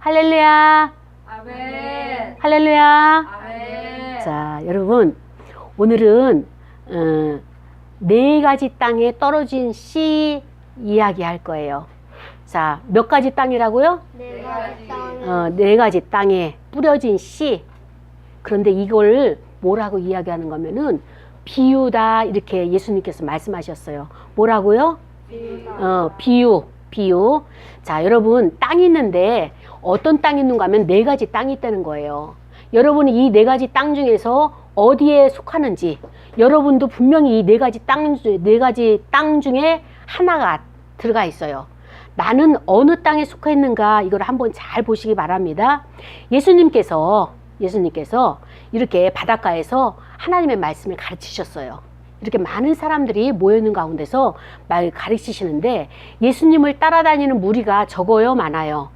할렐루야. 아멘. 할렐루야. 아멘. 자, 여러분, 오늘은 네 가지 땅에 떨어진 씨 이야기 할 거예요. 자, 몇 가지 땅이라고요? 네 가지. 네 가지 땅에 뿌려진 씨. 그런데 이걸 뭐라고 이야기하는 거면은 비유다, 이렇게 예수님께서 말씀하셨어요. 뭐라고요? 비유. 자, 여러분, 땅이 있는데 어떤 땅이 있는가 하면 네 가지 땅이 있다는 거예요. 여러분이 이 네 가지 땅 중에서 어디에 속하는지, 여러분도 분명히 이 네 가지 땅 중에 하나가 들어가 있어요. 나는 어느 땅에 속해 있는가, 이걸 한번 잘 보시기 바랍니다. 예수님께서 이렇게 바닷가에서 하나님의 말씀을 가르치셨어요. 이렇게 많은 사람들이 모여있는 가운데서 말 가르치시는데, 예수님을 따라다니는 무리가 적어요, 많아요?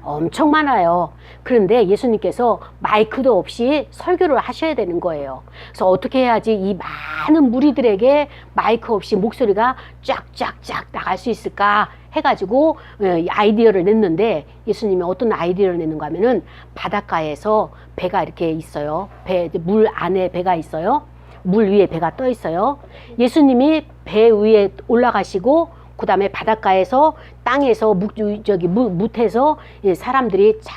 엄청 많아요. 그런데 예수님께서 마이크도 없이 설교를 하셔야 되는 거예요. 그래서 어떻게 해야지 이 많은 무리들에게 마이크 없이 목소리가 쫙쫙쫙 나갈 수 있을까 해가지고 아이디어를 냈는데, 예수님이 어떤 아이디어를 내는가 하면은 바닷가에서 배가 이렇게 있어요. 물 안에 배가 있어요. 물 위에 배가 떠 있어요. 예수님이 배 위에 올라가시고, 그 다음에 바닷가에서 땅에서 뭇에서 사람들이 쫙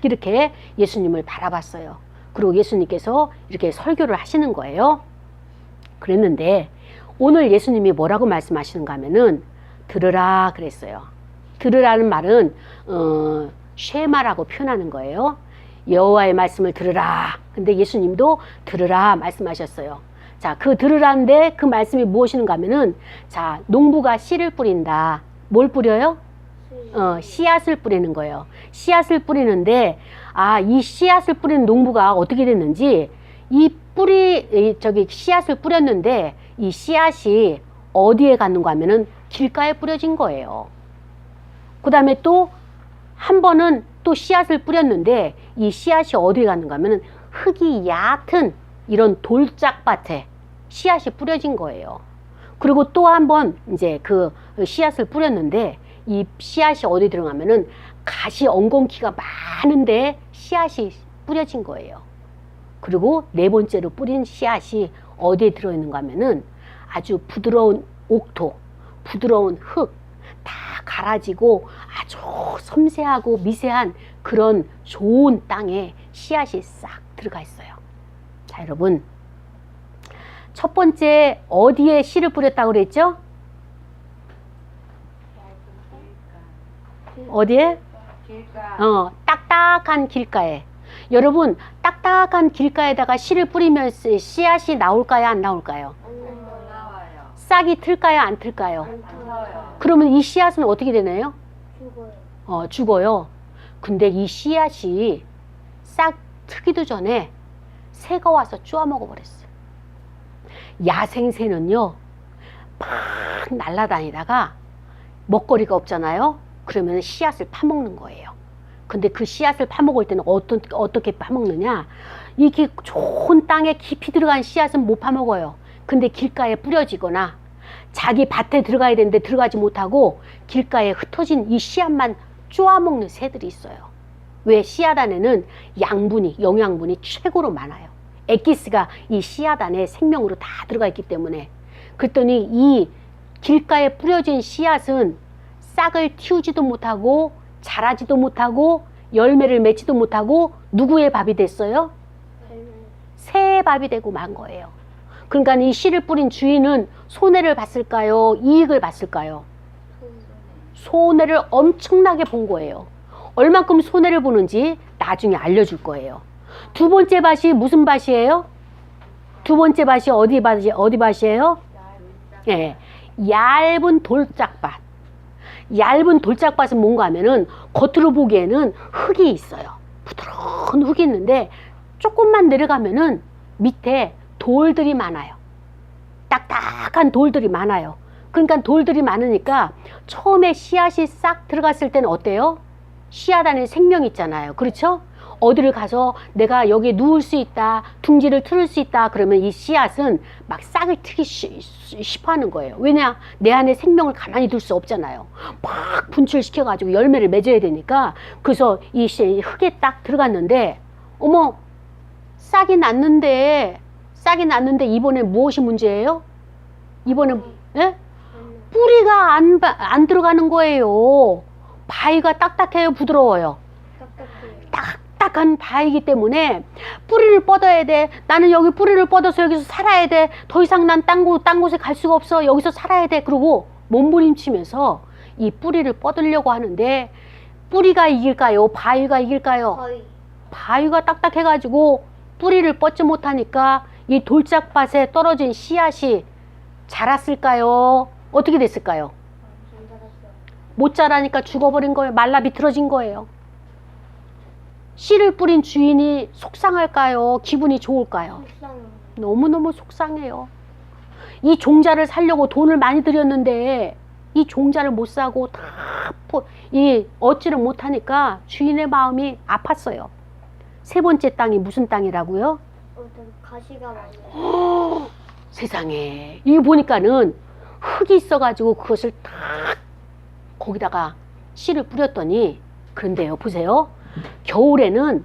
이렇게 예수님을 바라봤어요. 그리고 예수님께서 이렇게 설교를 하시는 거예요. 그랬는데 오늘 예수님이 뭐라고 말씀하시는가 하면은 들으라 그랬어요. 들으라는 말은 쉐마라고 표현하는 거예요. 여호와의 말씀을 들으라. 근데 예수님도 들으라 말씀하셨어요. 자, 그 들으라는데 그 말씀이 무엇인가 하면은, 자, 농부가 씨를 뿌린다. 뭘 뿌려요? 씨앗을 뿌리는 거예요. 씨앗을 뿌리는데, 이 씨앗을 뿌리는 농부가 어떻게 됐는지, 씨앗을 뿌렸는데, 이 씨앗이 어디에 갔는가 하면은 길가에 뿌려진 거예요. 그 다음에 또 한 번은 또 씨앗을 뿌렸는데, 이 씨앗이 어디에 갔는가 하면은 흙이 얕은 이런 돌짝밭에 씨앗이 뿌려진 거예요. 그리고 또 한 번 이제 그 씨앗을 뿌렸는데, 이 씨앗이 어디 들어가면은 가시 엉겅퀴가 많은데 씨앗이 뿌려진 거예요. 그리고 네 번째로 뿌린 씨앗이 어디에 들어있는가 하면은 아주 부드러운 옥토, 부드러운 흙, 다 갈아지고 아주 섬세하고 미세한 그런 좋은 땅에 씨앗이 싹 들어가 있어요. 자, 여러분, 첫 번째 어디에 씨를 뿌렸다고 그랬죠? 어디에? 길가. 딱딱한 길가에. 여러분, 딱딱한 길가에다가 씨를 뿌리면 씨앗이 나올까요, 안 나올까요? 나와요. 싹이 틀까요, 안 틀까요? 안 나와요. 그러면 이 씨앗은 어떻게 되나요? 죽어요. 죽어요. 근데 이 씨앗이 싹 트기도 전에 새가 와서 쪼아 먹어버렸어요. 야생새는요, 막 날아다니다가 먹거리가 없잖아요. 그러면 씨앗을 파먹는 거예요. 근데 그 씨앗을 파먹을 때는 어떻게 파먹느냐? 이렇게 좋은 땅에 깊이 들어간 씨앗은 못 파먹어요. 근데 길가에 뿌려지거나 자기 밭에 들어가야 되는데 들어가지 못하고 길가에 흩어진 이 씨앗만 쪼아먹는 새들이 있어요. 왜? 씨앗 안에는 영양분이 최고로 많아요. 엑기스가 이 씨앗 안에 생명으로 다 들어가 있기 때문에. 그랬더니 이 길가에 뿌려진 씨앗은 싹을 틔우지도 못하고 자라지도 못하고 열매를 맺지도 못하고 누구의 밥이 됐어요? 새의 밥이 되고 만 거예요. 그러니까 이 씨를 뿌린 주인은 손해를 봤을까요? 이익을 봤을까요? 손해를 엄청나게 본 거예요. 얼만큼 손해를 보는지 나중에 알려줄 거예요. 두 번째 밭이 무슨 밭이에요? 두 번째 밭이 어디 밭이에요? 예, 얇은 돌짝밭. 얇은 돌짝밭은 뭔가 하면은 겉으로 보기에는 흙이 있어요. 부드러운 흙이 있는데 조금만 내려가면은 밑에 돌들이 많아요. 딱딱한 돌들이 많아요. 그러니까 돌들이 많으니까 처음에 씨앗이 싹 들어갔을 때는 어때요? 씨앗 안에 생명이 있잖아요. 그렇죠? 어디를 가서 내가 여기에 누울 수 있다, 둥지를 틀을 수 있다, 그러면 이 씨앗은 막 싹을 트기 싶어 하는 거예요. 왜냐? 내 안에 생명을 가만히 둘 수 없잖아요. 막 분출시켜가지고 열매를 맺어야 되니까. 그래서 이 흙에 딱 들어갔는데, 어머, 싹이 났는데 이번에 무엇이 문제예요? 이번에, 예? 뿌리가 안 들어가는 거예요. 바위가 딱딱해요, 부드러워요? 딱딱한 바위이기 때문에 뿌리를 뻗어야 돼. 나는 여기 뿌리를 뻗어서 여기서 살아야 돼. 더 이상 난 딴 곳에 갈 수가 없어. 여기서 살아야 돼. 그러고 몸부림치면서 이 뿌리를 뻗으려고 하는데, 뿌리가 이길까요? 바위가 이길까요? 바위가 딱딱해가지고 뿌리를 뻗지 못하니까 이 돌짝밭에 떨어진 씨앗이 자랐을까요? 어떻게 됐을까요? 못 자라니까 죽어버린 거예요. 말라 비틀어진 거예요. 씨를 뿌린 주인이 속상할까요? 기분이 좋을까요? 너무너무 속상해요. 이 종자를 사려고 돈을 많이 들였는데 이 종자를 못 사고 다 얻지를 못하니까 주인의 마음이 아팠어요. 세 번째 땅이 무슨 땅이라고요? 가시가 많아요. 세상에. 이거 보니까는 흙이 있어가지고 그것을 딱 거기다가 씨를 뿌렸더니, 그런데요, 보세요. 겨울에는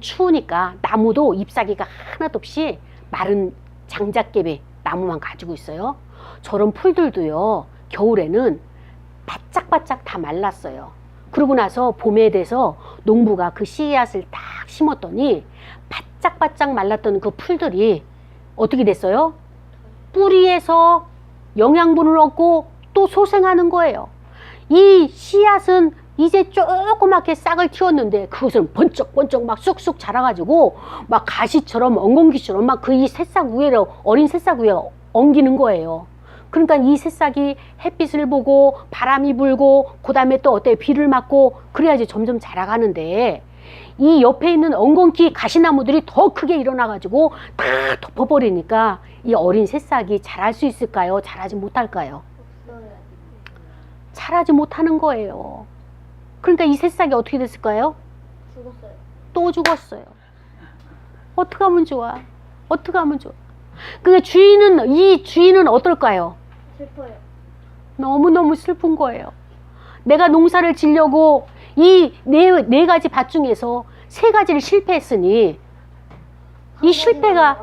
추우니까 나무도 잎사귀가 하나도 없이 마른 장작개비 나무만 가지고 있어요. 저런 풀들도요, 겨울에는 바짝바짝 다 말랐어요. 그러고 나서 봄에 돼서 농부가 그 씨앗을 딱 심었더니 바짝바짝 말랐던 그 풀들이 어떻게 됐어요? 뿌리에서 영양분을 얻고 또 소생하는 거예요. 이 씨앗은 이제 조그맣게 싹을 틔웠는데 그것은 번쩍번쩍 막 쑥쑥 자라가지고 막 가시처럼 엉겅퀴처럼 막 그 이 새싹 위에, 어린 새싹 위에 엉기는 거예요. 그러니까 이 새싹이 햇빛을 보고 바람이 불고 그 다음에 또 어때, 비를 맞고 그래야지 점점 자라가는데, 이 옆에 있는 엉겅퀴 가시나무들이 더 크게 일어나가지고 다 덮어버리니까 이 어린 새싹이 자랄 수 있을까요? 자라지 못할까요? 자라지 못하는 거예요. 그러니까 이 새싹이 어떻게 됐을까요? 죽었어요. 또 죽었어요. 어떻게 하면 좋아? 어떻게 하면 좋아? 그러니까 이 주인은 어떨까요? 슬퍼요. 너무너무 슬픈 거예요. 내가 농사를 지려고 이 네 가지 밭 중에서 세 가지를 실패했으니 이 실패가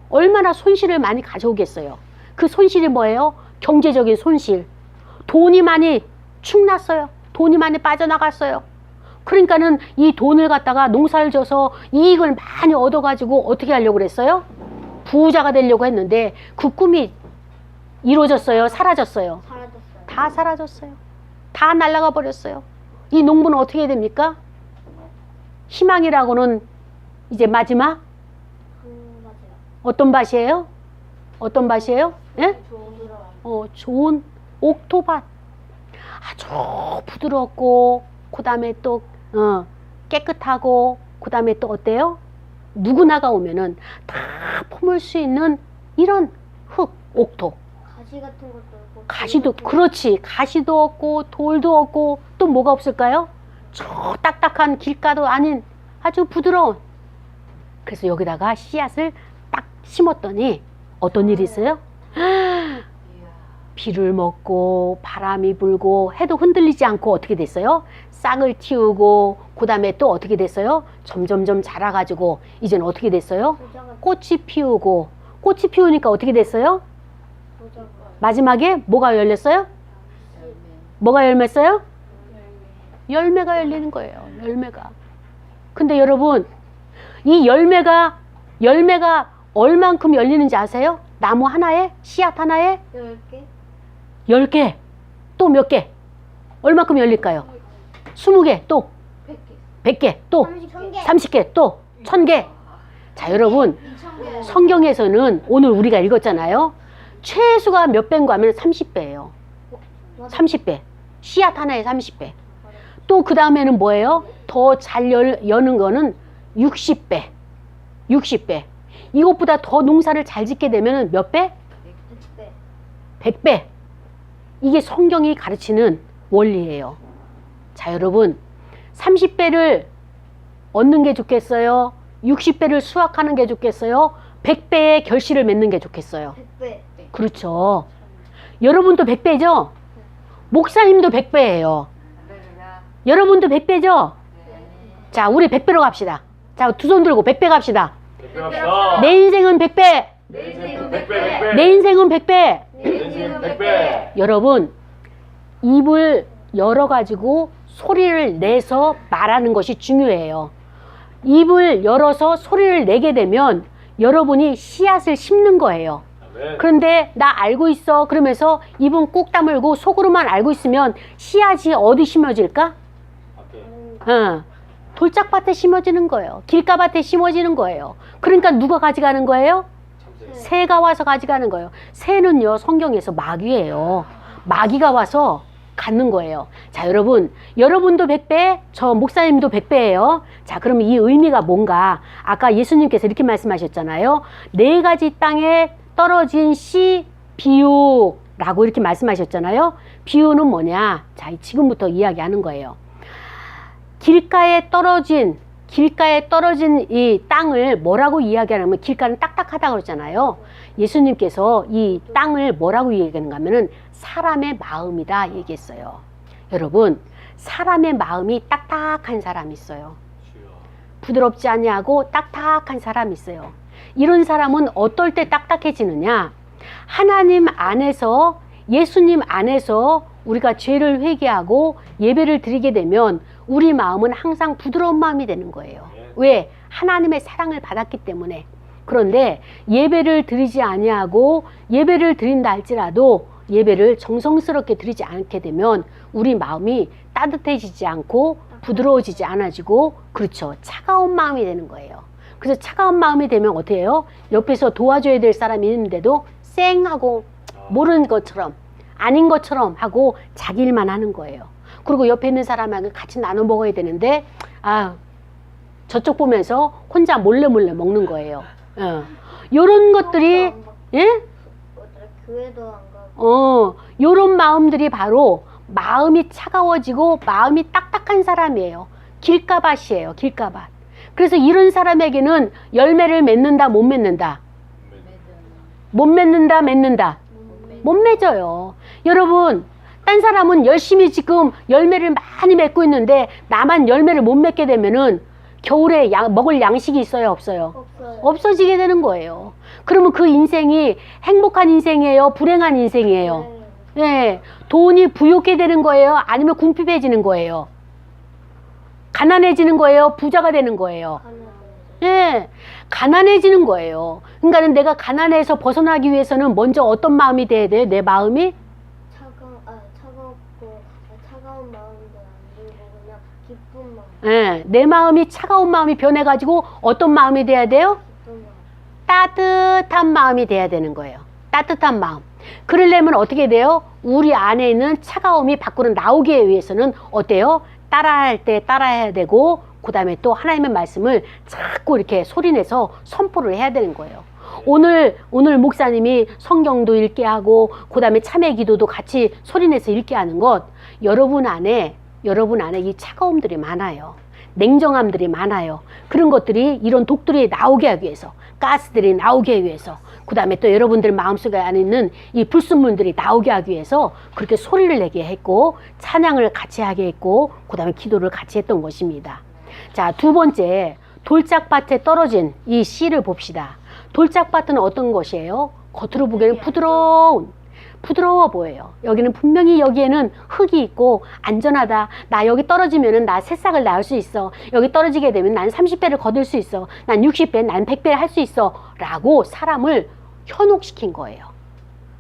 얼마나 손실을 많이 가져오겠어요. 그 손실이 뭐예요? 경제적인 손실. 돈이 많이 축났어요. 돈이 많이 빠져나갔어요. 그러니까는 이 돈을 갖다가 농사를 져서 이익을 많이 얻어가지고 어떻게 하려고 그랬어요? 부자가 되려고 했는데 그 꿈이 이루어졌어요? 사라졌어요? 사라졌어요. 다 사라졌어요. 다 날아가 버렸어요. 이 농부는 어떻게 해야 됩니까? 희망이라고는 이제 마지막? 맞아요. 어떤 밭이에요? 어떤 밭이에요? 예? 좋은 옥토밭. 아주 부드럽고, 그 다음에 또 깨끗하고, 그 다음에 또 어때요? 누구나가 오면은 다 품을 수 있는 이런 흙, 옥토. 가시 같은 것도 없고. 가시도, 그렇지. 가시도 없고, 돌도 없고, 또 뭐가 없을까요? 저 딱딱한 길가도 아닌 아주 부드러운. 그래서 여기다가 씨앗을 딱 심었더니 어떤 일이 있어요? 비를 먹고 바람이 불고 해도 흔들리지 않고 어떻게 됐어요? 싹을 틔우고, 그 다음에 또 어떻게 됐어요? 점점점 자라가지고 이제는 어떻게 됐어요? 꽃이 피우고, 꽃이 피우니까 어떻게 됐어요? 마지막에 뭐가 열렸어요? 뭐가 열렸어요? 열매가 열리는 거예요. 열매가. 근데 여러분, 이 열매가 얼만큼 열리는지 아세요? 나무 하나에? 씨앗 하나에? 10개? 10개. 또 몇 개? 얼만큼 열릴까요? 20개. 또 100개. 또 30개. 또 1000개. 자, 여러분, 성경에서는 오늘 우리가 읽었잖아요. 최수가 몇 배인가 하면 30배예요. 30배. 씨앗 하나에 30배. 또 그 다음에는 뭐예요? 더 잘 여는 거는 60배. 60배. 이것보다 더 농사를 잘 짓게 되면 몇 배? 100배. 이게 성경이 가르치는 원리예요. 자, 여러분, 30배를 얻는 게 좋겠어요? 60배를 수확하는 게 좋겠어요? 100배의 결실을 맺는 게 좋겠어요? 100배. 그렇죠. 여러분도 100배죠? 목사님도 100배예요. 할렐루야. 여러분도 100배죠? 자, 우리 100배로 갑시다. 자, 두 손 들고 100배 갑시다. 대표합시다. 내 인생은 100배. 내 인생은 100배, 100배. 100배. 내 인생은 100배. 내 인생은 100배. 여러분, 입을 열어가지고 소리를 내서 말하는 것이 중요해요. 입을 열어서 소리를 내게 되면 여러분이 씨앗을 심는 거예요. 아멘. 그런데 나 알고 있어 그러면서 입은 꾹 다물고 속으로만 알고 있으면 씨앗이 어디 심어질까? 앞에. 돌짝밭에 심어지는 거예요. 길가밭에 심어지는 거예요. 그러니까 누가 가져가는 거예요? 참새. 새가 와서 가져가는 거예요. 새는요, 성경에서 마귀예요. 마귀가 와서 갖는 거예요. 자, 여러분, 여러분도 100배, 저 목사님도 100배예요. 자, 그럼 이 의미가 뭔가? 아까 예수님께서 이렇게 말씀하셨잖아요. 4가지 땅에 떨어진 씨 비유라고 이렇게 말씀하셨잖아요. 비유는 뭐냐? 자, 지금부터 이야기하는 거예요. 길가에 떨어진 이 땅을 뭐라고 이야기하냐면 길가는 딱딱하다고 그러잖아요. 예수님께서 이 땅을 뭐라고 얘기하는가 하면은 사람의 마음이다 얘기했어요. 여러분, 사람의 마음이 딱딱한 사람이 있어요. 주여. 부드럽지 아니하고 딱딱한 사람이 있어요. 이런 사람은 어떨 때 딱딱해지느냐? 하나님 안에서, 예수님 안에서 우리가 죄를 회개하고 예배를 드리게 되면 우리 마음은 항상 부드러운 마음이 되는 거예요. 왜? 하나님의 사랑을 받았기 때문에. 그런데 예배를 드리지 아니하고 예배를 드린다 할지라도 예배를 정성스럽게 드리지 않게 되면 우리 마음이 따뜻해지지 않고 부드러워지지 않아지고, 그렇죠, 차가운 마음이 되는 거예요. 그래서 차가운 마음이 되면 어떻게 해요? 옆에서 도와줘야 될 사람이 있는데도 쌩하고 모르는 것처럼 아닌 것처럼 하고 자기 일만 하는 거예요. 그리고 옆에 있는 사람하고 같이 나눠 먹어야 되는데 저쪽 보면서 혼자 몰래 먹는 거예요. 요런 것들이, 예? 교회도 안 가고. 요런 마음들이 바로 마음이 차가워지고 마음이 딱딱한 사람이에요. 길가밭이에요. 길가밭. 그래서 이런 사람에게는 열매를 맺는다, 못 맺는다? 못 맺는다, 맺는다? 못 맺어요. 여러분, 딴 사람은 열심히 지금 열매를 많이 맺고 있는데 나만 열매를 못 맺게 되면은 겨울에 먹을 양식이 있어요, 없어요? 없어요. 없어지게 되는 거예요. 그러면 그 인생이 행복한 인생이에요, 불행한 인생이에요? 네. 네, 돈이 부욕게 되는 거예요, 아니면 궁핍해지는 거예요? 가난해지는 거예요, 부자가 되는 거예요? 예, 가난해지는 거예요. 그러니까 내가 가난해서 벗어나기 위해서는 먼저 어떤 마음이 돼야 돼요? 내 마음이 차가운 마음도 안 들고 그냥 기쁜 마음. 예, 내 마음이 차가운 마음이 변해가지고 어떤 마음이 돼야 돼요? 기쁜 마음. 따뜻한 마음이 돼야 되는 거예요. 따뜻한 마음. 그러려면 어떻게 돼요? 우리 안에 있는 차가움이 밖으로 나오기 위해서는 어때요? 따라할 때 따라해야 되고, 그 다음에 또 하나님의 말씀을 자꾸 이렇게 소리내서 선포를 해야 되는 거예요. 오늘 목사님이 성경도 읽게 하고, 그 다음에 참회 기도도 같이 소리내서 읽게 하는 것, 여러분 안에 이 차가움들이 많아요. 냉정함들이 많아요. 그런 것들이, 이런 독들이 나오게 하기 위해서, 가스들이 나오게 하기 위해서, 그 다음에 또 여러분들 마음속에 안에 있는 이 불순물들이 나오게 하기 위해서 그렇게 소리를 내게 했고, 찬양을 같이 하게 했고, 그 다음에 기도를 같이 했던 것입니다. 자, 두 번째, 돌짝밭에 떨어진 이 씨를 봅시다. 돌짝밭은 어떤 것이에요? 겉으로 보기에는 부드러워 보여요. 여기는 분명히 여기에는 흙이 있고 안전하다. 나 여기 떨어지면은 나 새싹을 낳을 수 있어. 여기 떨어지게 되면 난 30배를 거둘 수 있어. 난 60배, 난 100배를 할 수 있어. 라고 사람을 현혹시킨 거예요.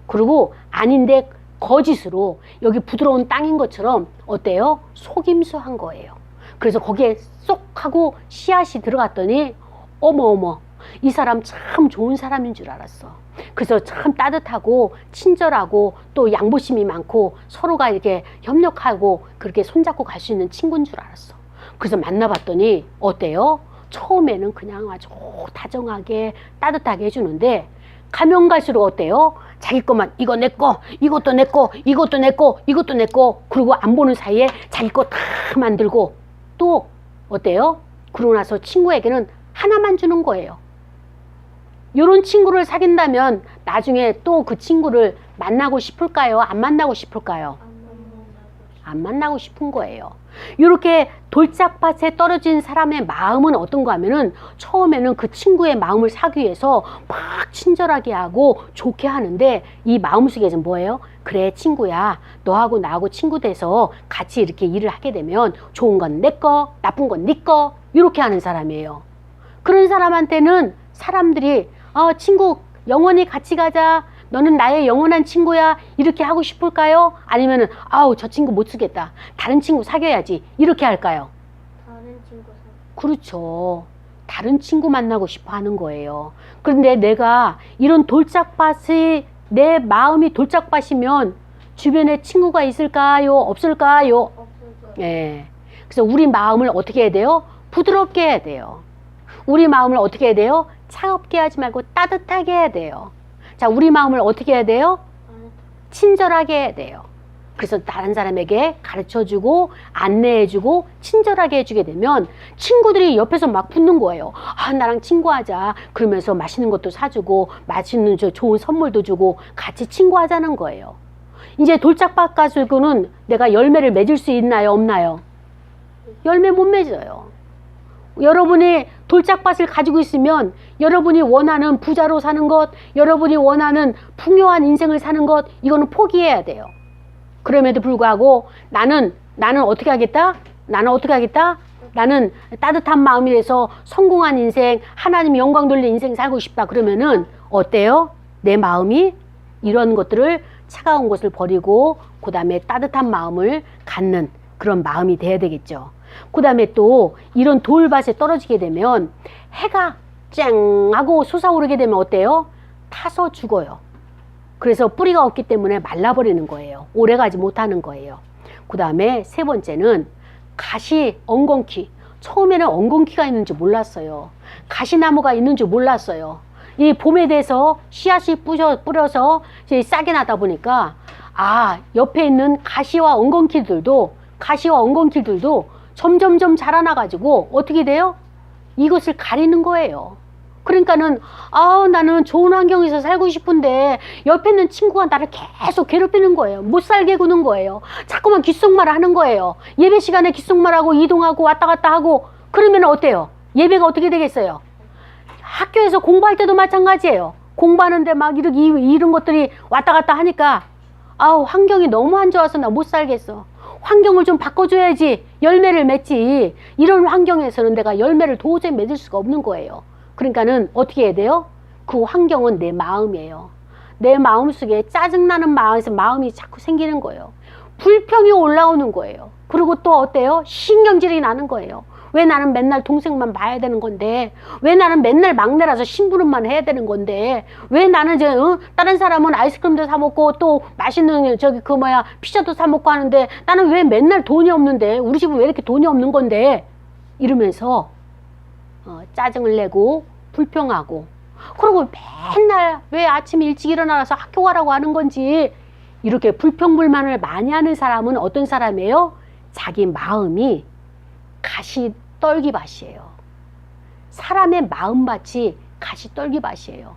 그리고 아닌데 거짓으로 여기 부드러운 땅인 것처럼 어때요? 속임수한 거예요. 그래서 거기에 쏙 하고 씨앗이 들어갔더니 어머 이 사람 참 좋은 사람인 줄 알았어. 그래서 참 따뜻하고 친절하고 또 양보심이 많고 서로가 이렇게 협력하고 그렇게 손잡고 갈 수 있는 친구인 줄 알았어. 그래서 만나봤더니 어때요? 처음에는 그냥 아주 다정하게 따뜻하게 해주는데 가면 갈수록 어때요? 자기 것만 이거 내 거, 이것도 내 거, 이것도 내 거, 이것도 내 거, 그리고 안 보는 사이에 자기 거 다 만들고 또 어때요? 그러고 나서 친구에게는 하나만 주는 거예요. 이런 친구를 사귄다면 나중에 또 그 친구를 만나고 싶을까요? 안 만나고 싶을까요? 안 만나고 싶은 거예요. 이렇게 돌짝밭에 떨어진 사람의 마음은 어떤가 하면은 처음에는 그 친구의 마음을 사기 위해서 막 친절하게 하고 좋게 하는데 이 마음속에는 뭐예요? 그래 친구야, 너하고 나하고 친구 돼서 같이 이렇게 일을 하게 되면 좋은 건 내 거, 나쁜 건 네 거, 이렇게 하는 사람이에요. 그런 사람한테는 사람들이 친구 영원히 같이 가자, 너는 나의 영원한 친구야, 이렇게 하고 싶을까요? 아니면은 아우 저 친구 못 쓰겠다, 다른 친구 사귀어야지, 이렇게 할까요? 다른 친구 사. 그렇죠. 다른 친구 만나고 싶어 하는 거예요. 그런데 내가 이런 돌짝밭이, 내 마음이 돌짝밭이면 주변에 친구가 있을까요? 없을까요? 없어서. 예. 그래서 우리 마음을 어떻게 해야 돼요? 부드럽게 해야 돼요. 우리 마음을 어떻게 해야 돼요? 차갑게 하지 말고 따뜻하게 해야 돼요. 자, 우리 마음을 어떻게 해야 돼요? 친절하게 해야 돼요. 그래서 다른 사람에게 가르쳐주고 안내해주고 친절하게 해주게 되면 친구들이 옆에서 막 붙는 거예요. 아, 나랑 친구하자. 그러면서 맛있는 것도 사주고 맛있는 좋은 선물도 주고 같이 친구하자는 거예요. 이제 돌짝밭 가지고는 내가 열매를 맺을 수 있나요? 없나요? 열매 못 맺어요. 여러분이 돌짝밭을 가지고 있으면 여러분이 원하는 부자로 사는 것, 여러분이 원하는 풍요한 인생을 사는 것, 이거는 포기해야 돼요. 그럼에도 불구하고 나는 어떻게 하겠다? 나는 따뜻한 마음이 돼서 성공한 인생, 하나님 영광 돌린 인생 살고 싶다. 그러면은 어때요? 내 마음이 이런 것들을, 차가운 것을 버리고 그 다음에 따뜻한 마음을 갖는 그런 마음이 돼야 되겠죠. 그 다음에 또 이런 돌밭에 떨어지게 되면 해가 쨍 하고 솟아오르게 되면 어때요? 타서 죽어요. 그래서 뿌리가 없기 때문에 말라버리는 거예요. 오래가지 못하는 거예요. 그 다음에 세 번째는 가시, 엉겅퀴. 처음에는 엉겅퀴가 있는 줄 몰랐어요. 가시나무가 있는 줄 몰랐어요. 이 봄에 돼서 씨앗이 뿌려서 싹이 나다 보니까 옆에 있는 가시와 엉겅퀴들도 점점점 자라나가지고 어떻게 돼요? 이것을 가리는 거예요. 그러니까는 나는 좋은 환경에서 살고 싶은데 옆에 있는 친구가 나를 계속 괴롭히는 거예요. 못 살게 구는 거예요. 자꾸만 귓속말 하는 거예요. 예배 시간에 귓속말하고 이동하고 왔다 갔다 하고 그러면 어때요? 예배가 어떻게 되겠어요? 학교에서 공부할 때도 마찬가지예요. 공부하는데 막 이런 것들이 왔다 갔다 하니까 환경이 너무 안 좋아서 나 못 살겠어. 환경을 좀 바꿔줘야지 열매를 맺지. 이런 환경에서는 내가 열매를 도저히 맺을 수가 없는 거예요. 그러니까는 어떻게 해야 돼요? 그 환경은 내 마음이에요. 내 마음속에 짜증나는 마음이 자꾸 생기는 거예요. 불평이 올라오는 거예요. 그리고 또 어때요? 신경질이 나는 거예요. 왜 나는 맨날 동생만 봐야 되는 건데, 왜 나는 맨날 막내라서 심부름만 해야 되는 건데, 왜 나는 다른 사람은 아이스크림도 사 먹고 또 맛있는 피자도 사 먹고 하는데 나는 왜 맨날 돈이 없는데, 우리 집은 왜 이렇게 돈이 없는 건데, 이러면서 짜증을 내고 불평하고, 그리고 맨날 왜 아침에 일찍 일어나서 학교 가라고 하는 건지, 이렇게 불평불만을 많이 하는 사람은 어떤 사람이에요? 자기 마음이 가시떨기밭이에요. 사람의 마음밭이 가시떨기밭이에요.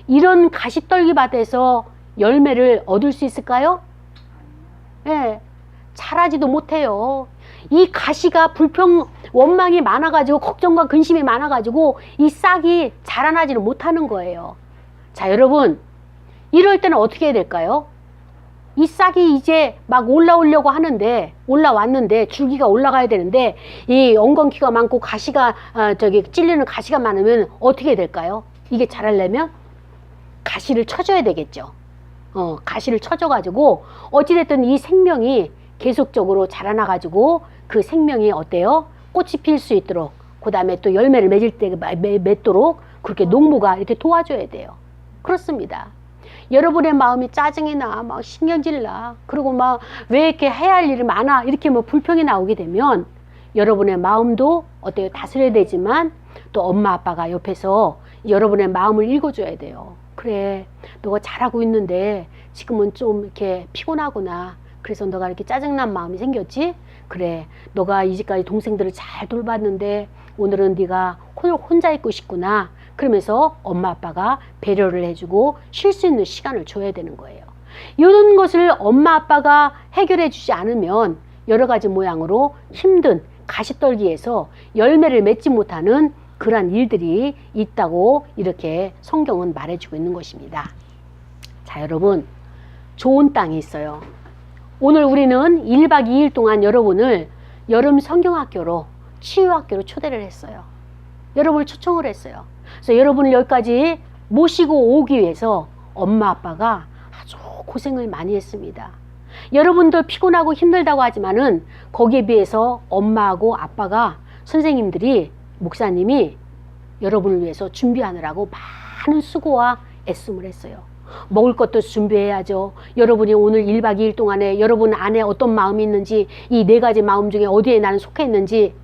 이런 가시떨기밭에서 열매를 얻을 수 있을까요? 네, 자라지도 못해요. 이 가시가 원망이 많아가지고 걱정과 근심이 많아가지고 이 싹이 자라나지를 못하는 거예요. 자, 여러분, 이럴 때는 어떻게 해야 될까요? 이 싹이 이제 막 올라오려고 하는데, 올라왔는데 줄기가 올라가야 되는데 이 엉겅퀴가 많고 가시가 찔리는 가시가 많으면 어떻게 해야 될까요? 이게 자라려면 가시를 쳐줘야 되겠죠. 가시를 쳐줘가지고 어찌됐든 이 생명이 계속적으로 자라나가지고 그 생명이 어때요? 꽃이 필 수 있도록, 그 다음에 또 열매를 맺도록 그렇게 농부가 이렇게 도와줘야 돼요. 그렇습니다. 여러분의 마음이 짜증이 나, 막 신경질 나, 그리고 막 왜 이렇게 해야 할 일이 많아, 이렇게 뭐 불평이 나오게 되면 여러분의 마음도 어때요? 다스려야 되지만 또 엄마 아빠가 옆에서 여러분의 마음을 읽어줘야 돼요. 그래, 너가 잘하고 있는데 지금은 좀 이렇게 피곤하구나. 그래서 너가 이렇게 짜증난 마음이 생겼지? 그래, 너가 이제까지 동생들을 잘 돌봤는데 오늘은 네가 혼자 있고 싶구나. 그러면서 엄마 아빠가 배려를 해주고 쉴 수 있는 시간을 줘야 되는 거예요. 이런 것을 엄마 아빠가 해결해 주지 않으면 여러 가지 모양으로 힘든 가시떨기에서 열매를 맺지 못하는 그러한 일들이 있다고 이렇게 성경은 말해주고 있는 것입니다. 자, 여러분, 좋은 땅이 있어요. 오늘 우리는 1박 2일 동안 여러분을 여름 성경학교로, 치유학교로 초대를 했어요. 여러분을 초청을 했어요. 그래서 여러분을 여기까지 모시고 오기 위해서 엄마 아빠가 아주 고생을 많이 했습니다. 여러분도 피곤하고 힘들다고 하지만은 거기에 비해서 엄마하고 아빠가, 선생님들이, 목사님이 여러분을 위해서 준비하느라고 많은 수고와 애씀을 했어요. 먹을 것도 준비해야죠. 여러분이 오늘 1박 2일 동안에 여러분 안에 어떤 마음이 있는지, 이 4가지 마음 중에 어디에 나는 속해 있는지,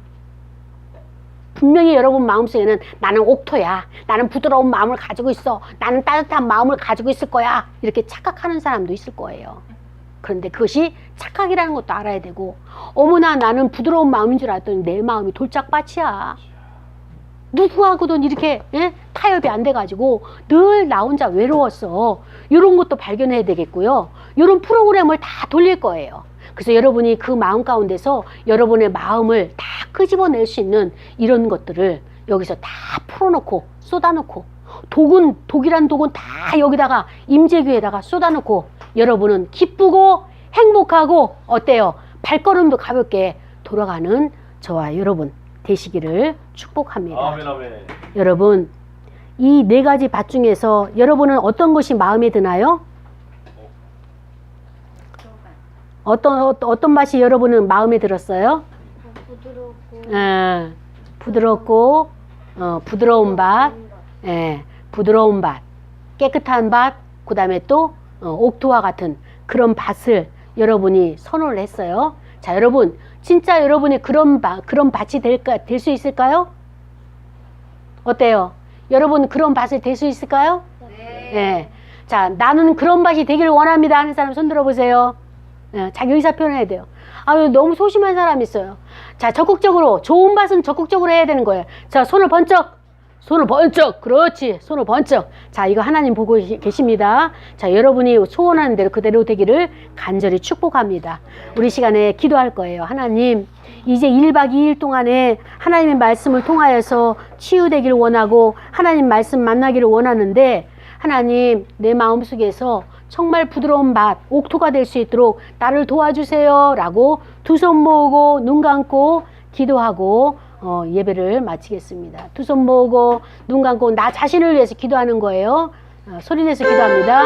분명히 여러분 마음속에는 나는 옥토야, 나는 부드러운 마음을 가지고 있어, 나는 따뜻한 마음을 가지고 있을 거야, 이렇게 착각하는 사람도 있을 거예요. 그런데 그것이 착각이라는 것도 알아야 되고, 어머나 나는 부드러운 마음인 줄 알았더니 내 마음이 돌짝밭이야. 누구하고도 이렇게 타협이 안 돼가지고 늘 나 혼자 외로웠어. 이런 것도 발견해야 되겠고요. 이런 프로그램을 다 돌릴 거예요. 그래서 여러분이 그 마음 가운데서 여러분의 마음을 다 끄집어낼 수 있는 이런 것들을 여기서 다 풀어놓고 쏟아놓고, 독이란 독은 다 여기다가 임재규에다가 쏟아놓고 여러분은 기쁘고 행복하고 어때요? 발걸음도 가볍게 돌아가는 저와 여러분 되시기를 축복합니다. 아멘, 아멘. 여러분, 이 4가지 밭 중에서 여러분은 어떤 것이 마음에 드나요? 어떤 맛이 여러분은 마음에 들었어요? 부드럽고 부드럽고 부드러운 밭, 부드러운 밭, 깨끗한 밭, 그 다음에 또 옥토와 같은 그런 밭을 여러분이 선호를 했어요. 자, 여러분, 진짜 여러분이 그런 밭이 될 수 있을까요? 어때요? 여러분 그런 밭이 될 수 있을까요? 네. 자, 나는 그런 밭이 되기를 원합니다 하는 사람 손 들어보세요. 자기 의사 표현해야 돼요. 아유, 너무 소심한 사람 있어요. 자, 적극적으로, 좋은 밭은 적극적으로 해야 되는 거예요. 자, 손을 번쩍, 그렇지, 손을 번쩍. 자, 이거 하나님 보고 계십니다. 자, 여러분이 소원하는 대로 그대로 되기를 간절히 축복합니다. 우리 시간에 기도할 거예요. 하나님, 이제 1박 2일 동안에 하나님의 말씀을 통하여서 치유되기를 원하고 하나님 말씀 만나기를 원하는데, 하나님, 내 마음속에서 정말 부드러운 밭, 옥토가 될 수 있도록 나를 도와주세요 라고 두 손 모으고 눈 감고 기도하고 예배를 마치겠습니다. 두 손 모으고 눈 감고 나 자신을 위해서 기도하는 거예요. 소리내서 기도합니다.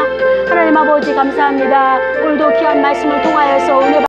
하나님 아버지 감사합니다. 오늘도 귀한 말씀을 통하여서 은혜